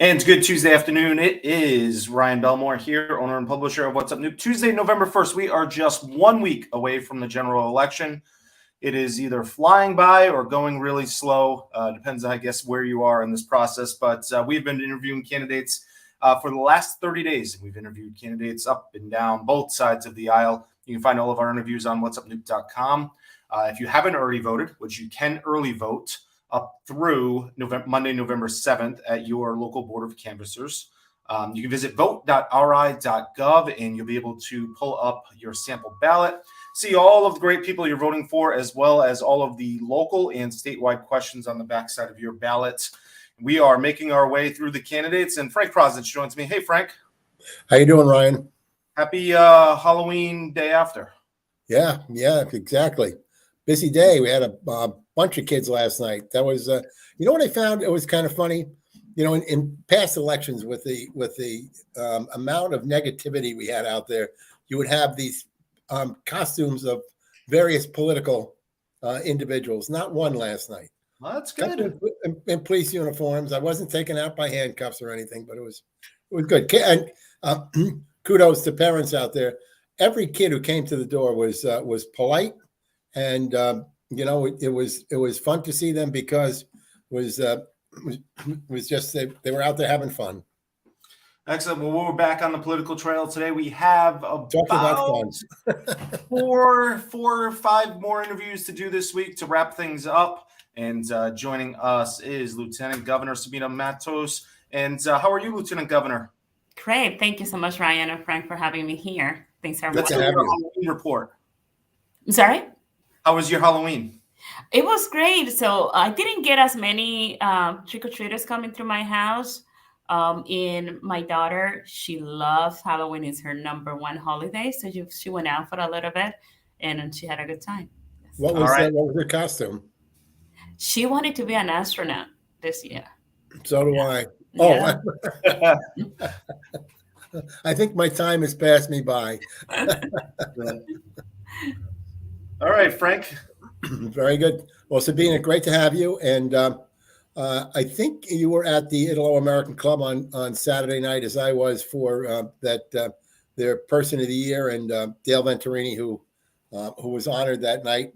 And it's good Tuesday afternoon. It is Ryan Belmore here, owner and publisher of What's Up New. Tuesday, November 1st. We are just 1 week away from the general election. It is either flying by or going really slow. Depends, I guess, where you are in this process. But we've been interviewing candidates for the last 30 days. We've interviewed candidates up and down both sides of the aisle. You can find all of our interviews on whatsupnuke.com. If you haven't already voted, which you can early vote, up through Monday, November 7th at your local board of canvassers. You can visit vote.ri.gov and you'll be able to pull up your sample ballot, see all of the great people you're voting for, as well as all of the local and statewide questions on the backside of your ballot. We are making our way through the candidates, and Frank Prozich joins me. Hey, Frank. How you doing, Ryan? Happy Halloween day after. Yeah, exactly. Busy day. We had a bunch of kids last night. That was, you know what I found? It was kind of funny. You know, in past elections, with the amount of negativity we had out there, you would have these costumes of various political individuals. Not one last night. Well, that's good. In police uniforms. I wasn't taken out by handcuffs or anything, but it was good. And kudos to parents out there. Every kid who came to the door was polite. And you know, it was fun to see them because it was just they were out there having fun. Excellent. Well, we're back on the political trail today. We have about 4 or 5 more interviews to do this week to wrap things up. And joining us is Lieutenant Governor Sabina Matos. And how are you, Lieutenant Governor? Great. Thank you so much, Ryan and Frank, for having me here. Thanks for having me. Let's have your Halloween report. Sorry? How was your Halloween? It was great. So I didn't get as many trick-or-treaters coming through my house. And my daughter, she loves Halloween. It's her number one holiday. So she went out for a little bit and she had a good time. Yes. What was her costume? She wanted to be an astronaut this year. So do I. Yeah. Oh, I think my time has passed me by. All right, Frank. Very good. Well, Sabina, great to have you. And I think you were at the Italo American Club on Saturday night, as I was, for their Person of the Year, and Dale Venturini, who was honored that night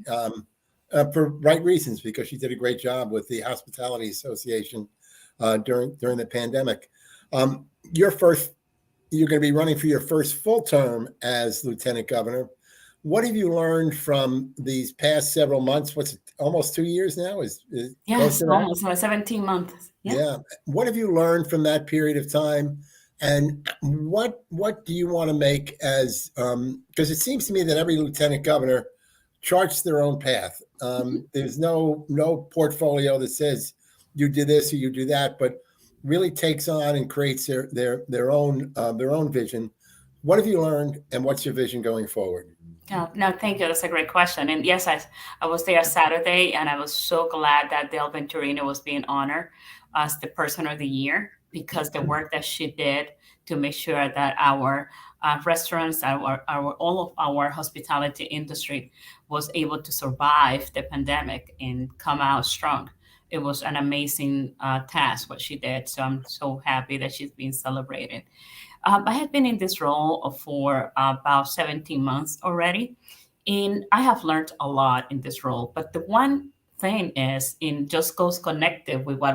for right reasons, because she did a great job with the Hospitality Association during the pandemic. You're going to be running for your first full term as Lieutenant Governor. What have you learned from these past several months? What's it, almost 2 years now? Yes, almost 17 months. Yeah. What have you learned from that period of time? And what do you want to make as, because it seems to me that every lieutenant governor charts their own path. There's no portfolio that says you do this or you do that, but really takes on and creates their own vision. What have you learned, and what's your vision going forward? No, thank you. That's a great question. And yes, I was there Saturday, and I was so glad that Dale Venturini was being honored as the Person of the Year, because the work that she did to make sure that our restaurants, all of our hospitality industry was able to survive the pandemic and come out strong. It was an amazing task, what she did. So I'm so happy that she's being celebrated. I have been in this role for about 17 months already, and I have learned a lot in this role. But the one thing is, it just goes connected with what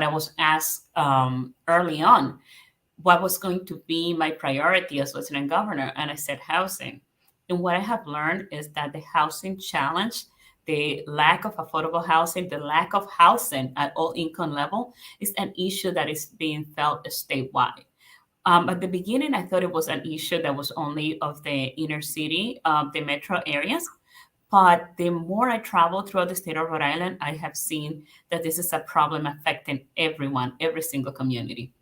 I was asked early on, what was going to be my priority as Lieutenant Governor, and I said housing. And what I have learned is that the housing challenge, the lack of affordable housing, the lack of housing at all income level, is an issue that is being felt statewide. At the beginning, I thought it was an issue that was only of the inner city, the metro areas. But the more I travel throughout the state of Rhode Island, I have seen that this is a problem affecting everyone, every single community.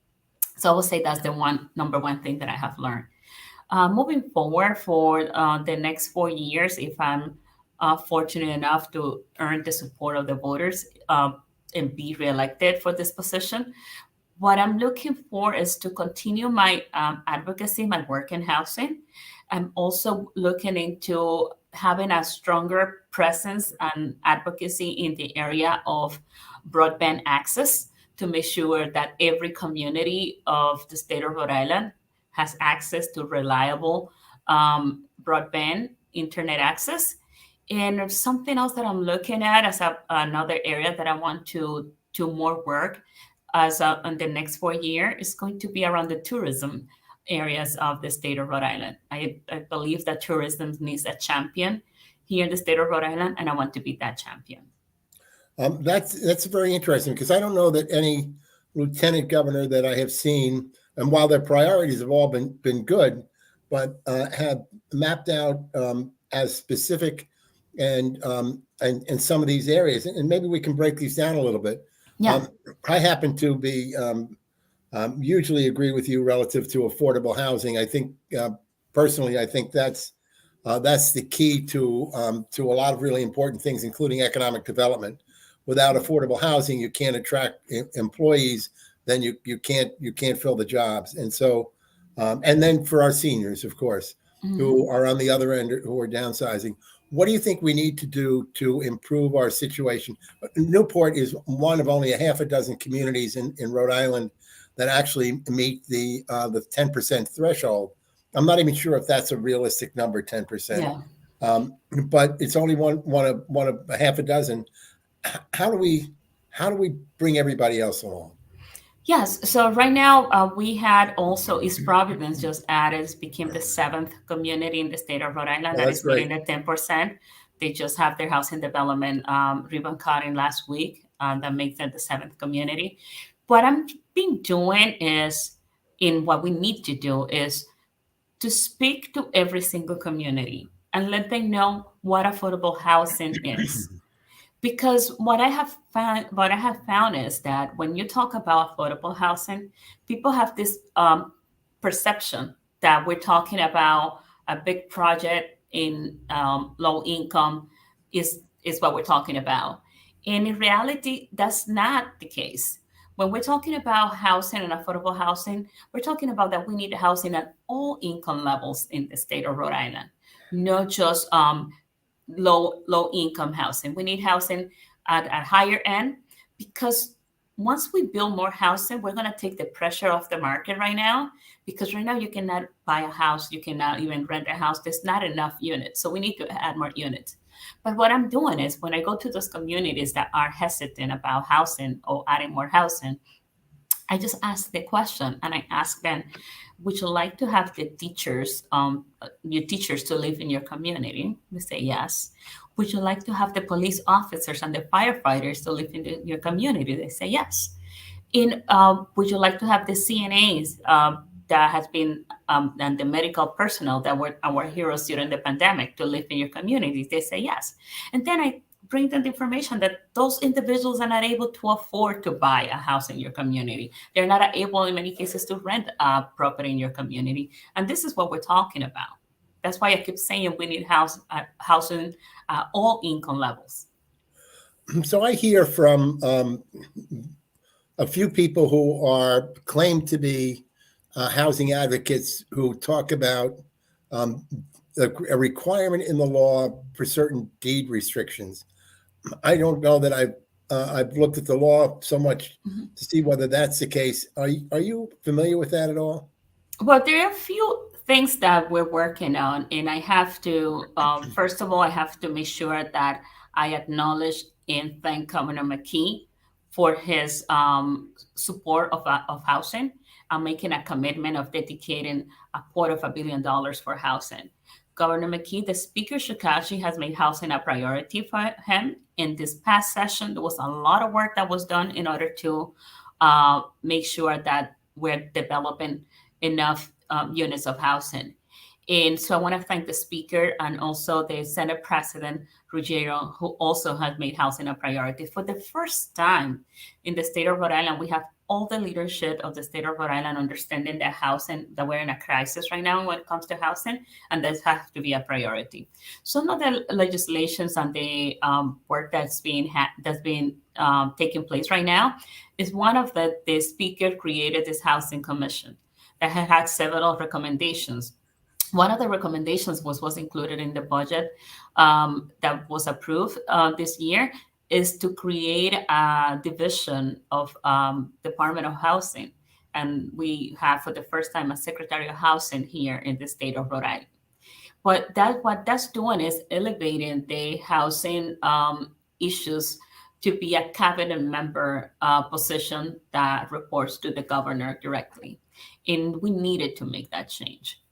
So I would say that's the number one thing that I have learned. Moving forward for the next 4 years, if I'm fortunate enough to earn the support of the voters and be reelected for this position, what I'm looking for is to continue my advocacy, my work in housing. I'm also looking into having a stronger presence and advocacy in the area of broadband access, to make sure that every community of the state of Rhode Island has access to reliable broadband internet access. And something else that I'm looking at as another area that I want to do more work as in the next 4 years is going to be around the tourism areas of the state of Rhode Island. I believe that tourism needs a champion here in the state of Rhode Island, and I want to be that champion. That's very interesting, because I don't know that any lieutenant governor that I have seen, and while their priorities have all been good, but have mapped out as specific and some of these areas. And maybe we can break these down a little bit. Yeah. I happen to be usually agree with you relative to affordable housing. I think personally, I think that's the key to a lot of really important things, including economic development. Without affordable housing, you can't attract employees. Then you can't fill the jobs. And so, and then for our seniors, of course, who are on the other end, who are downsizing. What do you think we need to do to improve our situation? Newport is one of only a half a dozen communities in Rhode Island that actually meet the 10% threshold. I'm not even sure if that's a realistic number, 10%. Yeah. But it's only one of a half a dozen. How do we bring everybody else along? Yes. So right now we had also East Providence just added, became the 7th community in the state of Rhode Island that is meeting the 10%. They just have their housing development ribbon cutting last week that makes it the 7th community. What I'm been doing is, what we need to do is to speak to every single community and let them know what affordable housing is. Because what I have found is that when you talk about affordable housing, people have this perception that we're talking about a big project in low income is what we're talking about. And in reality, that's not the case. When we're talking about housing and affordable housing, we're talking about that we need housing at all income levels in the state of Rhode Island, not just low income housing. We need housing at higher end, because once we build more housing, we're going to take the pressure off the market right now, because right now you cannot buy a house, you cannot even rent a house. There's not enough units. So we need to add more units. But what I'm doing is, when I go to those communities that are hesitant about housing or adding more housing, I just ask the question, and I ask them, would you like to have the teachers, your teachers to live in your community? They say yes. Would you like to have the police officers and the firefighters to live in your community? They say yes. And would you like to have the CNAs that has been, and the medical personnel that were our heroes during the pandemic to live in your community? They say yes. And then I bring them the information that those individuals are not able to afford to buy a house in your community. They're not able, in many cases, to rent a property in your community. And this is what we're talking about. That's why I keep saying we need housing at all income levels. So I hear from a few people who are claimed to be housing advocates, who talk about a requirement in the law for certain deed restrictions. I don't know that I've looked at the law so much to see whether that's the case. Are you familiar with that at all? Well, there are a few things that we're working on, and I have to first of all, I have to make sure that I acknowledge and thank Governor McKee for his support of housing. I'm making a commitment of dedicating $250 million for housing. Governor McKee, the Speaker Shikashi, has made housing a priority for him. In this past session, there was a lot of work that was done in order to make sure that we're developing enough units of housing. And so I want to thank the Speaker and also the Senate President Ruggiero, who also has made housing a priority. For the first time in the state of Rhode Island, we have all the leadership of the state of Rhode Island understanding that housing, that we're in a crisis right now when it comes to housing, and this has to be a priority. Some of the legislations and the work that's being taking place right now is one of the Speaker created this housing commission that had several recommendations. One of the recommendations was included in the budget that was approved this year, is to create a division of Department of Housing. And we have, for the first time, a Secretary of Housing here in the state of Rhode Island. But what that's doing is elevating the housing issues to be a cabinet member position that reports to the governor directly. And we needed to make that change.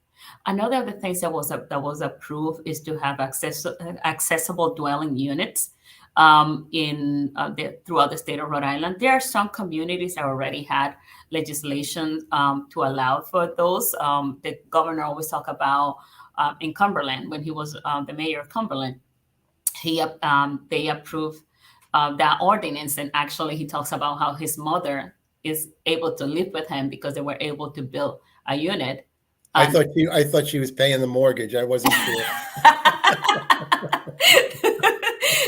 Another of the things that was approved is to have accessible dwelling units throughout the state of Rhode Island. There are some communities that already had legislation to allow for those. The governor always talk about in Cumberland, when he was the mayor of Cumberland, they approved that ordinance, and actually he talks about how his mother is able to live with him because they were able to build a unit. I thought she was paying the mortgage. I wasn't sure.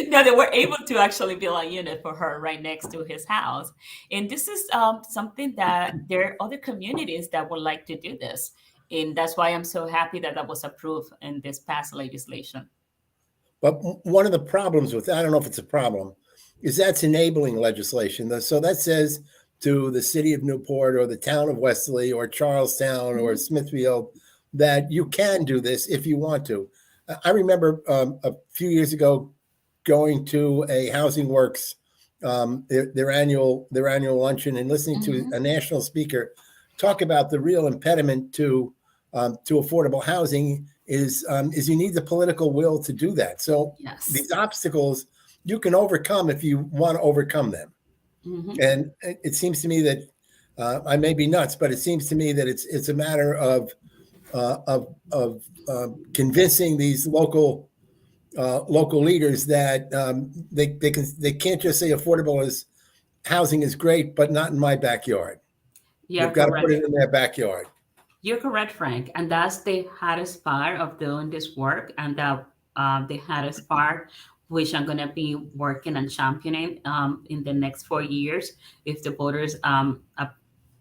No, they were able to actually build a unit for her right next to his house. And this is something that there are other communities that would like to do this. And that's why I'm so happy that that was approved in this past legislation. But one of the problems with, I don't know if it's a problem, is that's enabling legislation. So that says to the city of Newport or the town of Westerly or Charlestown or Smithfield that you can do this if you want to. I remember a few years ago going to a Housing Works, their annual luncheon, and listening to a national speaker talk about the real impediment to affordable housing is you need the political will to do that. So these obstacles you can overcome if you want to overcome them. And it seems to me that I may be nuts, but it seems to me that it's a matter of convincing these local leaders that they can't just say affordable housing is great, but not in my backyard. You've got to put it in their backyard. You're correct, Frank. And that's the hardest part of doing this work. And the hardest part, which I'm going to be working and championing in the next 4 years, if the voters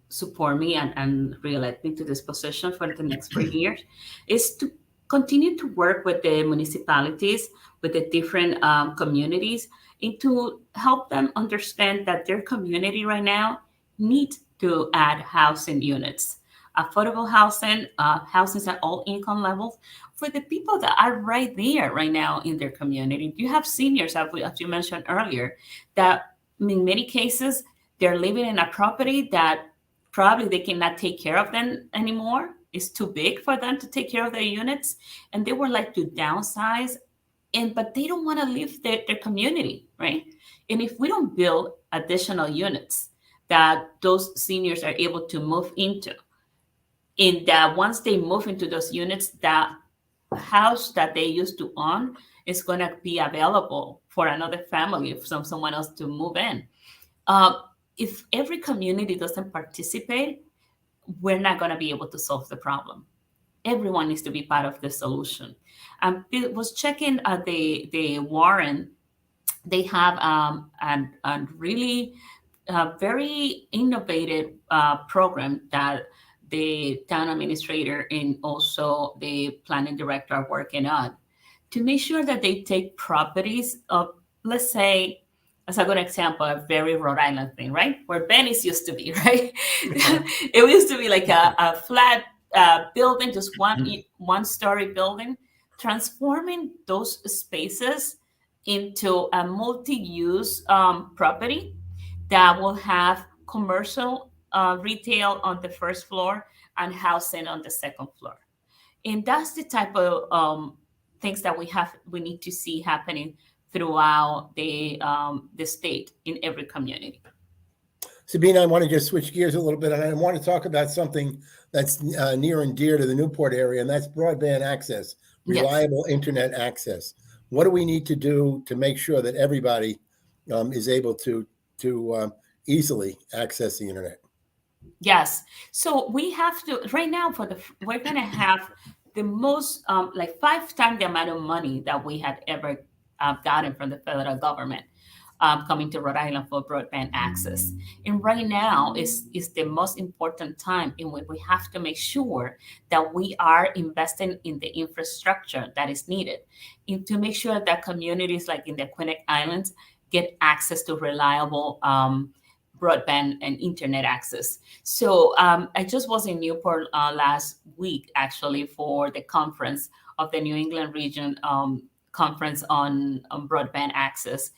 support me and re-elect me to this position for the next 4 years, is to continue to work with the municipalities, with the different communities, and to help them understand that their community right now needs to add housing units, affordable housing, housing at all income levels for the people that are right there right now in their community. You have seniors, as you mentioned earlier, that in many cases, they're living in a property that probably they cannot take care of them anymore. It's too big for them to take care of their units. And they were like to downsize, but they don't want to leave their community, right? And if we don't build additional units that those seniors are able to move into, in that once they move into those units, that house that they used to own is going to be available for another family, for someone else to move in. If every community doesn't participate, we're not going to be able to solve the problem. Everyone needs to be part of the solution. I was checking the Warren. They have a really very innovative program that the town administrator and also the planning director are working on to make sure that they take properties of, let's say, as a good example, a very Rhode Island thing, right? Where Benny's used to be, right? It used to be like a flat building, just one-story building, transforming those spaces into a multi-use property that will have commercial retail on the first floor and housing on the second floor. And that's the type of things that we need to see happening throughout the state in every community. Sabina, I want to just switch gears a little bit, and I want to talk about something that's near and dear to the Newport area, and that's broadband access, reliable internet access. What do we need to do to make sure that everybody is able to easily access the internet? Yes. So we have to, right now, we're going to have the most, like 5 times the amount of money that we had ever gotten from the federal government coming to Rhode Island for broadband access. And right now is the most important time in which we have to make sure that we are investing in the infrastructure that is needed, and to make sure that communities like in the Quinnipiac Islands get access to reliable broadband and internet access. So I just was in Newport last week, actually, for the conference of the New England Region Conference on broadband access.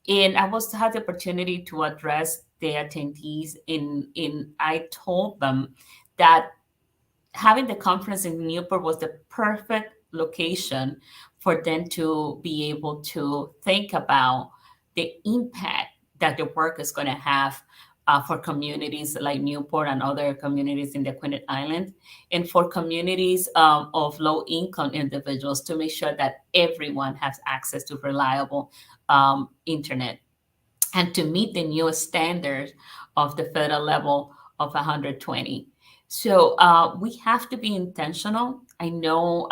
And I had the opportunity to address the attendees I told them that having the conference in Newport was the perfect location for them to be able to think about the impact that the work is going to have for communities like Newport and other communities in the Queen Island, and for communities of low-income individuals, to make sure that everyone has access to reliable internet, and to meet the newest standards of the federal level of 120. So we have to be intentional. I know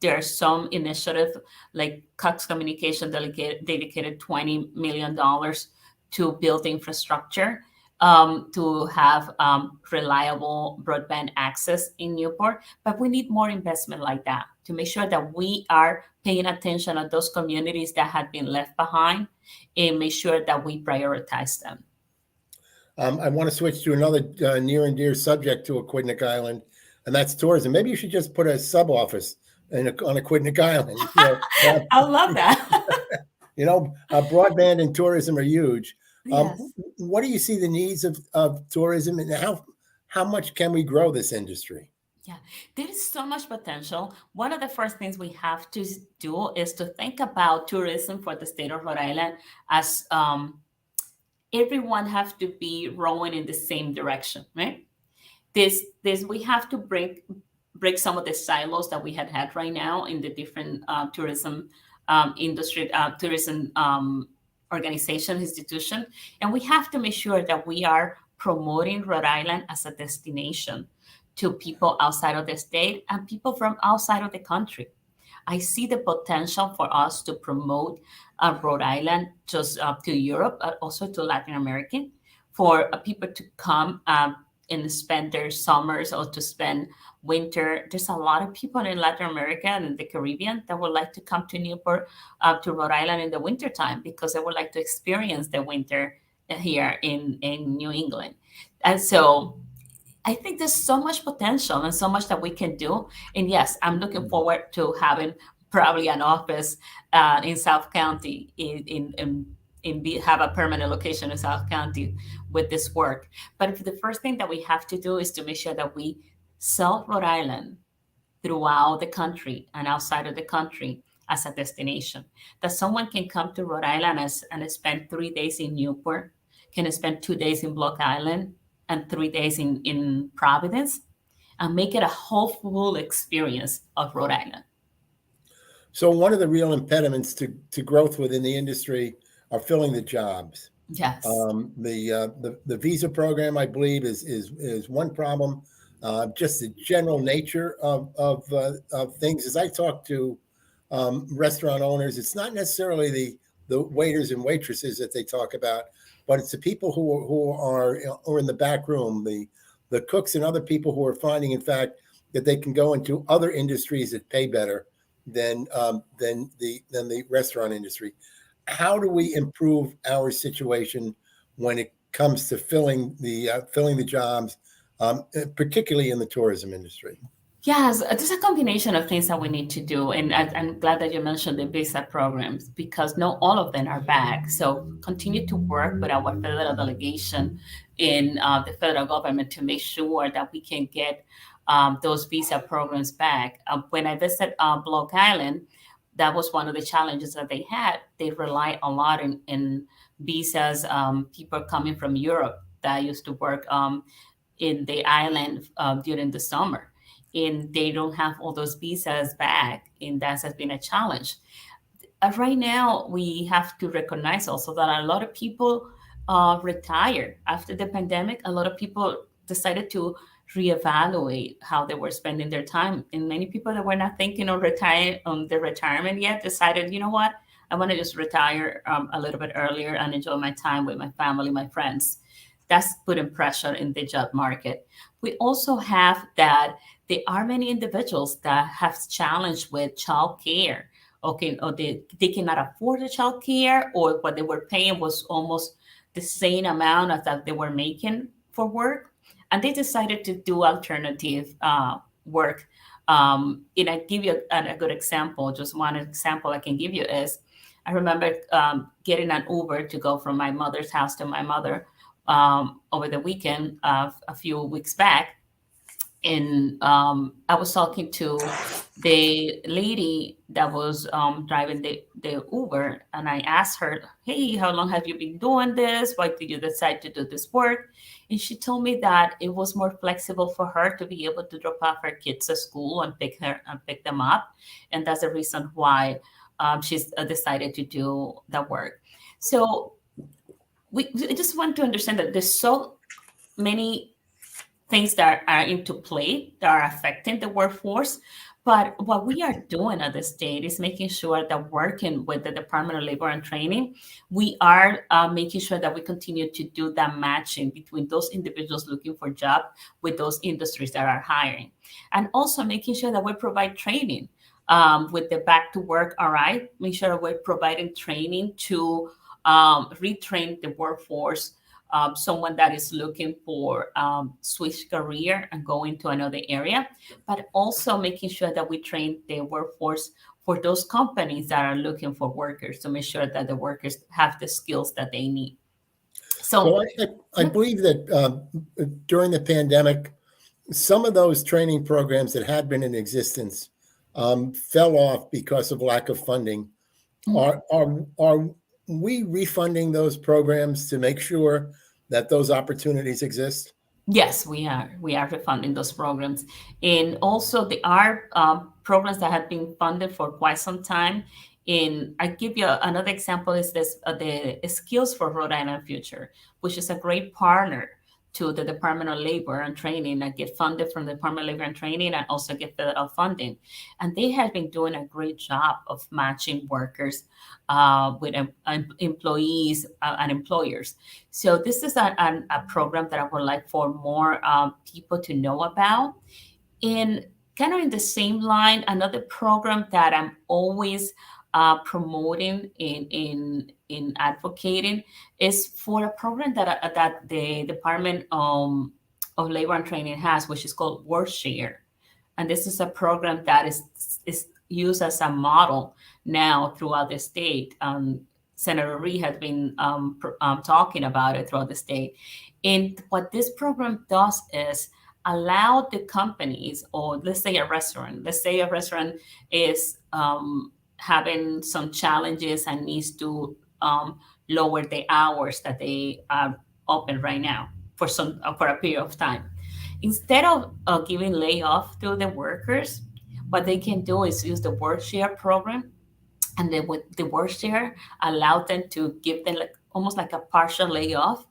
there are some initiatives like Cox Communication dedicated $20 million to build infrastructure to have reliable broadband access in Newport. But we need more investment like that to make sure that we are paying attention to those communities that have been left behind and make sure that we prioritize them. I want to switch to another near and dear subject to Aquidneck Island, and that's tourism. Maybe you should just put a sub office on Aquidneck Island. I love that. Broadband and tourism are huge. Yes. What do you see the needs of tourism, and how much can we grow this industry? Yeah, there is so much potential. One of the first things we have to do is to think about tourism for the state of Rhode Island as everyone have to be rowing in the same direction, right? This we have to break some of the silos that we had right now in the different tourism industry, tourism organization, institution, and we have to make sure that we are promoting Rhode Island as a destination to people outside of the state and people from outside of the country. I see the potential for us to promote Rhode Island just to Europe, but also to Latin America, for people to come and spend their summers or to spend winter. There's a lot of people in Latin America and in the Caribbean that would like to come to Newport, to Rhode Island in the wintertime, because they would like to experience the winter here in New England. And so I think there's so much potential and so much that we can do. And yes, I'm looking forward to having probably an office in South County, have a permanent location in South County with this work. But the first thing that we have to do is to make sure that we sell Rhode Island throughout the country and outside of the country as a destination. That someone can come to Rhode Island and spend 3 days in Newport, can spend 2 days in Block Island, and 3 days in Providence, and make it a whole full experience of Rhode Island. So one of the real impediments to growth within the industry are filling the jobs. Yes. The visa program, I believe, is one problem. Just the general nature of things. As I talk to restaurant owners, it's not necessarily the waiters and waitresses that they talk about, but it's the people who are in the back room, the cooks and other people who are finding, in fact, that they can go into other industries that pay better than the restaurant industry. How do we improve our situation when it comes to filling the jobs, particularly in the tourism industry? Yes, there's a combination of things that we need to do. And I'm glad that you mentioned the visa programs, because not all of them are back. So continue to work with our federal delegation in the federal government to make sure that we can get those visa programs back. When I visited Block Island, that was one of the challenges that they had. They rely a lot in visas, people coming from Europe that used to work in the island during the summer. And they don't have all those visas back, and that has been a challenge. Right now, we have to recognize also that a lot of people retired after the pandemic. A lot of people decided to reevaluate how they were spending their time, and many people that were not thinking of the retirement yet decided, you know what, I want to just retire a little bit earlier and enjoy my time with my family, my friends. That's putting pressure in the job market. We also have that there are many individuals that have challenged with childcare okay, or they cannot afford the child care, or what they were paying was almost the same amount as that they were making for work. And they decided to do alternative work. And I give you a good example. Just one example I can give you is, I remember getting an Uber to go from my mother's house to my mother over the weekend a few weeks back. And I was talking to the lady that was driving the Uber, and I asked her, "Hey, how long have you been doing this? Why did you decide to do this work?" And she told me that it was more flexible for her to be able to drop off her kids at school and pick them up, and that's the reason why she's decided to do the work. So we just want to understand that there's so many things that are into play that are affecting the workforce. But what we are doing at the state is making sure that, working with the Department of Labor and Training, we are making sure that we continue to do that matching between those individuals looking for jobs with those industries that are hiring. And also making sure that we provide training with the Back to Work RI, make sure we're providing training to retrain the workforce, someone that is looking for switch career and go into another area, but also making sure that we train the workforce for those companies that are looking for workers, to make sure that the workers have the skills that they need. So I believe that during the pandemic, some of those training programs that had been in existence fell off because of lack of funding. Are we refunding those programs to make sure that those opportunities exist? Yes, we are. We are refunding those programs. And also there are programs that have been funded for quite some time. And I give you another example is this, the Skills for Rhode Island Future, which is a great partner to the Department of Labor and Training, and get funded from the Department of Labor and Training, and also get federal funding. And they have been doing a great job of matching workers with employees and employers. So this is a program that I would like for more people to know about. And kind of in the same line, another program that I'm always promoting in advocating is for a program that the Department of Labor and Training has, which is called WorkShare. And this is a program that is used as a model now throughout the state. Senator Reed has been talking about it throughout the state. And what this program does is allow the companies, or let's say a restaurant is having some challenges and needs to lower the hours that they are open right now for a period of time. Instead of giving layoff to the workers, what they can do is use the WorkShare program, and then with the WorkShare allow them to give them almost like a partial layoff.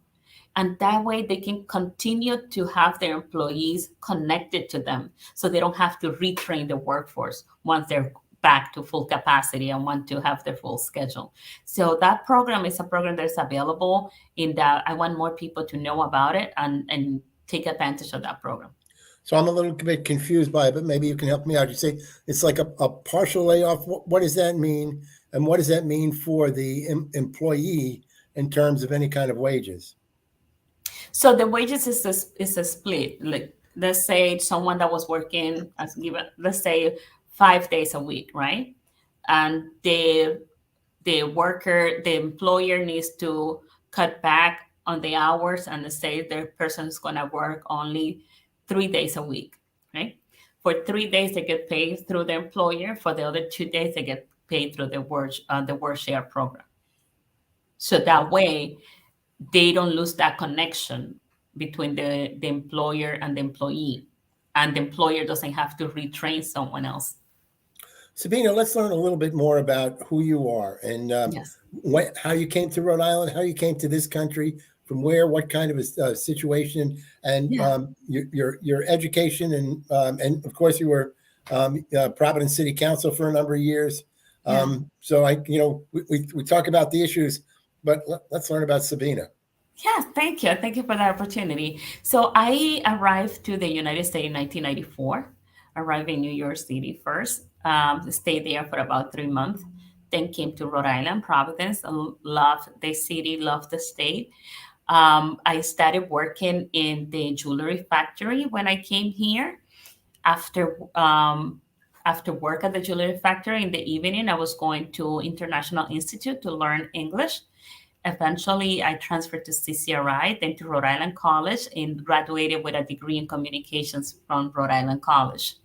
And that way they can continue to have their employees connected to them, so they don't have to retrain the workforce once they're back to full capacity and want to have their full schedule. So that program is a program that is available, in that I want more people to know about it and take advantage of that program. So I'm a little bit confused by it, but maybe you can help me out. You say it's like a partial layoff. What does that mean? And what does that mean for the employee in terms of any kind of wages? So the wages is a split. Like, let's say someone that was working let's say 5 days a week, right? And the employer needs to cut back on the hours, and say the person is going to work only 3 days a week, right? For 3 days they get paid through the employer. For the other 2 days they get paid through the WorkShare program. So that way they don't lose that connection between the employer and the employee, and the employer doesn't have to retrain someone else. Sabina, let's learn a little bit more about who you are and Yes. how you came to Rhode Island, how you came to this country, from where, what kind of a situation, and your education, and of course you were Providence City Council for a number of years. So we talk about the issues, but let's learn about Sabina. Yeah, thank you. Thank you for that opportunity. So I arrived to the United States in 1994, arrived in New York City first. Stayed there for about 3 months. Then came to Rhode Island, Providence. Loved the city, loved the state. I started working in the jewelry factory when I came here. After after work at the jewelry factory in the evening, I was going to International Institute to learn English. Eventually, I transferred to CCRI, then to Rhode Island College, and graduated with a degree in communications from Rhode Island College.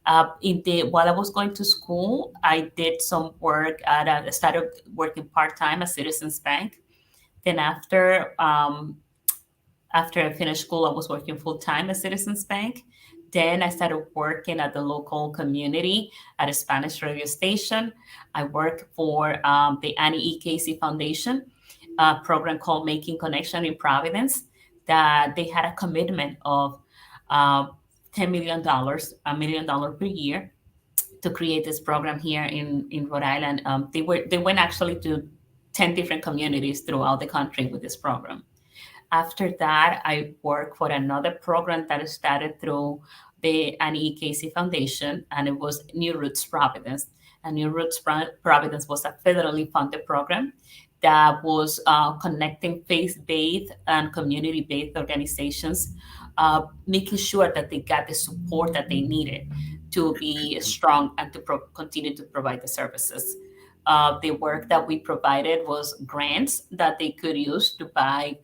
While I was going to school, I did some work started working part time at Citizens Bank. Then after I finished school, I was working full time at Citizens Bank. Then I started working at the local community at a Spanish radio station. I worked for the Annie E. Casey Foundation, a program called Making Connection in Providence, that they had a commitment of $10 million, $1 million per year, to create this program here in Rhode Island. They went actually to 10 different communities throughout the country with this program. After that, I worked for another program that started through the Annie E. Casey Foundation, and it was New Roots Providence. And New Roots Providence was a federally funded program that was connecting faith-based and community-based organizations, making sure that they got the support that they needed to be strong and to continue to provide the services. The work that we provided was grants that they could use to buy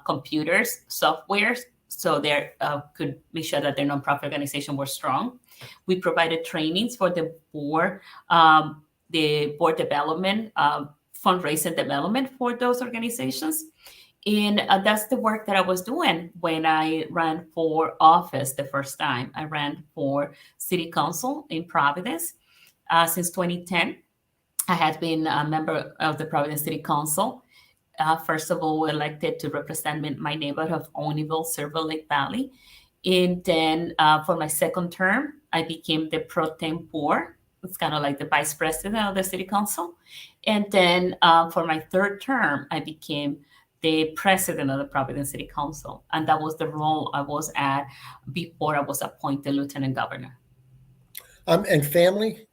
computers, softwares, so they could make sure that their nonprofit organization was strong. We provided trainings for the board development, fundraising development for those organizations. And that's the work that I was doing when I ran for office the first time. I ran for city council in Providence since 2010. I had been a member of the Providence City Council. First of all, elected to represent my neighborhood of Olneyville, Silver Lake Valley. And then for my second term, I became the pro tempore. It's kind of like the vice president of the city council. And then for my third term, I became the president of the Providence City Council. And that was the role I was at before I was appointed lieutenant governor. And family?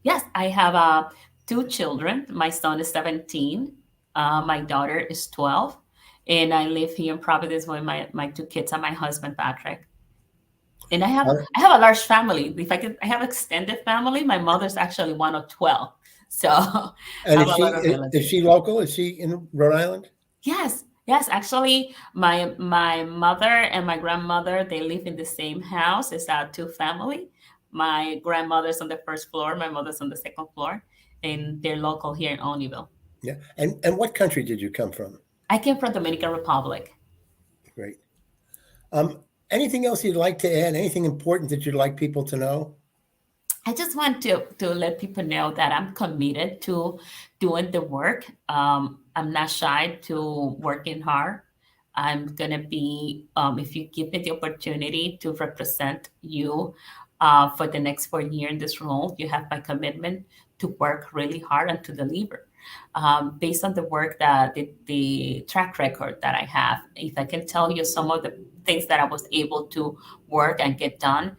Yes, I have 2 children. My son is 17. My daughter is 12. And I live here in Providence with my 2 kids and my husband, Patrick. And I have a large family. I have extended family. My mother's actually one of 12. So and is she local? Is she in Rhode Island? Yes. Actually, my mother and my grandmother, they live in the same house. It's our 2 family. My grandmother's on the first floor. My mother's on the second floor. And they're local here in Olneyville. Yeah. And what country did you come from? I came from Dominican Republic. Great. Anything else you'd like to add? Anything important that you'd like people to know? I just want to let people know that I'm committed to doing the work. I'm not shy to working hard. I'm going to be, if you give me the opportunity to represent you for the next 4 years in this role, you have my commitment to work really hard and to deliver. Based on the work that the track record that I have, if I can tell you some of the things that I was able to work and get done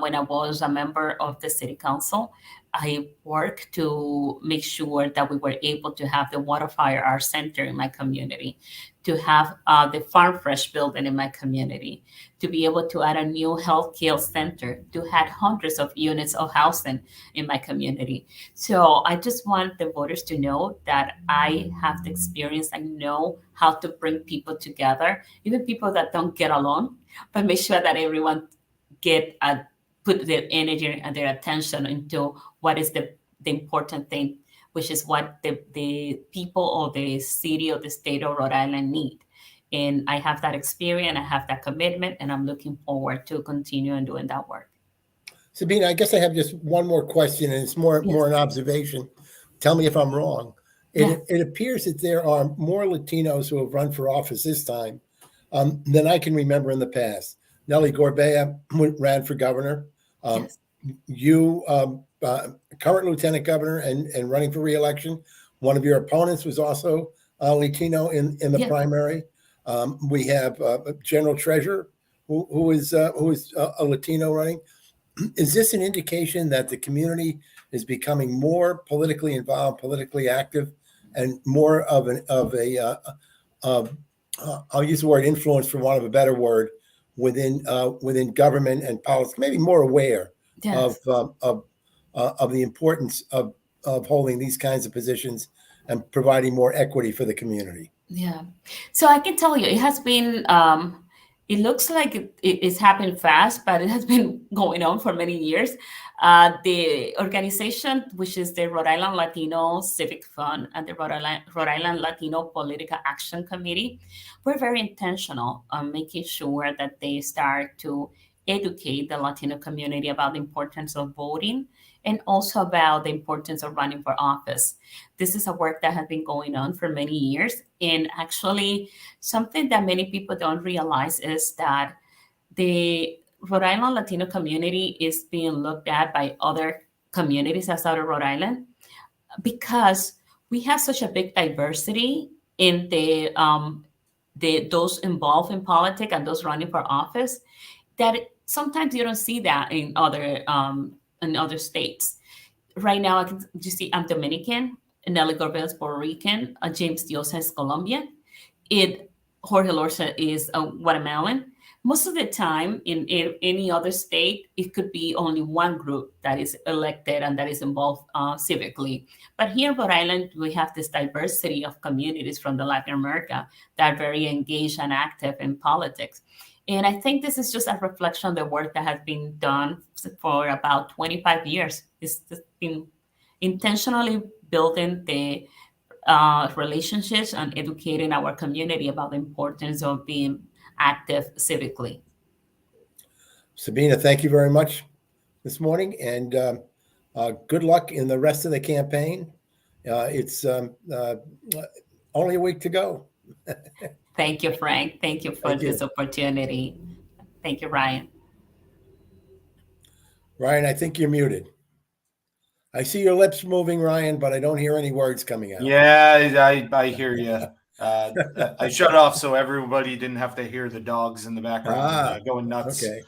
when I was a member of the city council, I worked to make sure that we were able to have the Water Fire Art Center in my community, to have the Farm Fresh building in my community, to be able to add a new healthcare center, to have hundreds of units of housing in my community. So I just want the voters to know that I have the experience. I know how to bring people together, even people that don't get along, but make sure that everyone put their energy and their attention into what is the important thing, which is what the people of the city or the state of Rhode Island need. And I have that experience, I have that commitment, and I'm looking forward to continuing doing that work. Sabina, I guess I have just one more question, and it's more an observation. Tell me if I'm wrong. It appears that there are more Latinos who have run for office this time than I can remember in the past. Nelly Gorbea ran for governor. You, current lieutenant governor and running for re-election. One of your opponents was also Latino in the primary. We have a general treasurer who is a Latino running. Is this an indication that the community is becoming more politically involved, politically active, and more of I'll use the word influence for want of a better word within government and politics, maybe more aware Yes. of the importance of holding these kinds of positions and providing more equity for the community? Yeah. So I can tell you, it has been, it looks like it's happened fast, but it has been going on for many years. The organization, which is the Rhode Island Latino Civic Fund and the Rhode Island Latino Political Action Committee, we're very intentional on making sure that they start to educate the Latino community about the importance of voting and also about the importance of running for office. This is a work that has been going on for many years. And actually, something that many people don't realize is that the Rhode Island Latino community is being looked at by other communities outside of Rhode Island because we have such a big diversity in those involved in politics and those running for office that sometimes you don't see that in other states. Right now, you see I'm Dominican, Nelly Gorbea is Puerto Rican, James Diosa is Colombian, Jorge Lorca is Guatemalan. Most of the time, in any other state, it could be only one group that is elected and that is involved civically. But here in Rhode Island, we have this diversity of communities from the Latin America that are very engaged and active in politics. And I think this is just a reflection of the work that has been done for about 25 years. It's been intentionally building the relationships and educating our community about the importance of being active civically. Sabina, thank you very much this morning, and good luck in the rest of the campaign. It's only a week to go. Thank you, Frank. Thank you for this opportunity. Thank you, Ryan. Ryan, I think you're muted. I see your lips moving, Ryan, but I don't hear any words coming out. Yeah, I hear you. I shut off so everybody didn't have to hear the dogs in the background going nuts. Okay.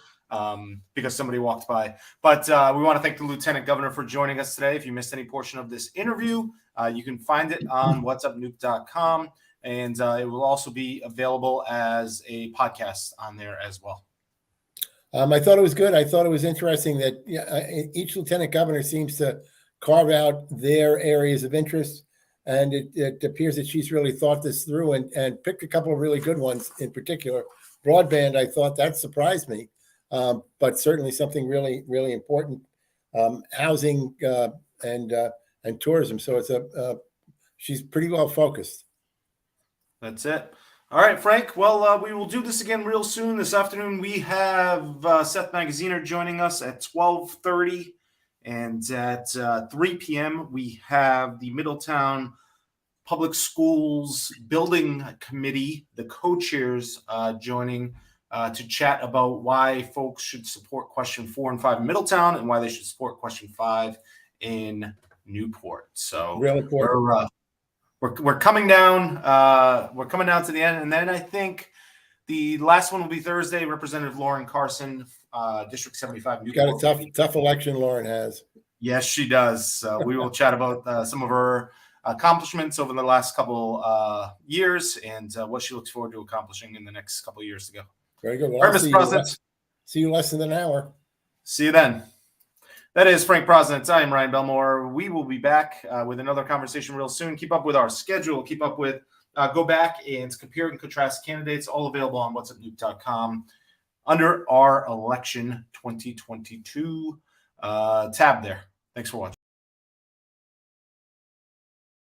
Because somebody walked by. But we want to thank the Lieutenant Governor for joining us today. If you missed any portion of this interview, you can find it on whatsupnuke.com, and it will also be available as a podcast on there as well. I thought it was good. I thought it was interesting that each lieutenant governor seems to carve out their areas of interest, and it appears that she's really thought this through and picked a couple of really good ones in particular. Broadband, I thought that surprised me, but certainly something really, really important. Housing and tourism. So she's pretty well focused. That's it. All right, Frank. Well, we will do this again real soon. This afternoon, we have Seth Magaziner joining us at 12:30. And at 3 p.m., we have the Middletown Public Schools Building Committee, the co-chairs, joining to chat about why folks should support question 4 and 5 in Middletown and why they should support question 5 in Newport. So Real important. We're coming down. We're coming down to the end, and then I think the last one will be Thursday. Representative Lauren Carson, District 75. Newport. Got a tough election. Lauren has. Yes, she does. We will chat about some of her accomplishments over the last couple years and what she looks forward to accomplishing in the next couple of years to go. Very good. Well, All right, Mr. President. See you less than an hour. See you then. That is Frank President. I am Ryan Belmore. We will be back with another conversation real soon. Keep up with our schedule. Keep up with, go back and compare and contrast candidates, all available on whatsupnuke.com under our election 2022 tab there. Thanks for watching.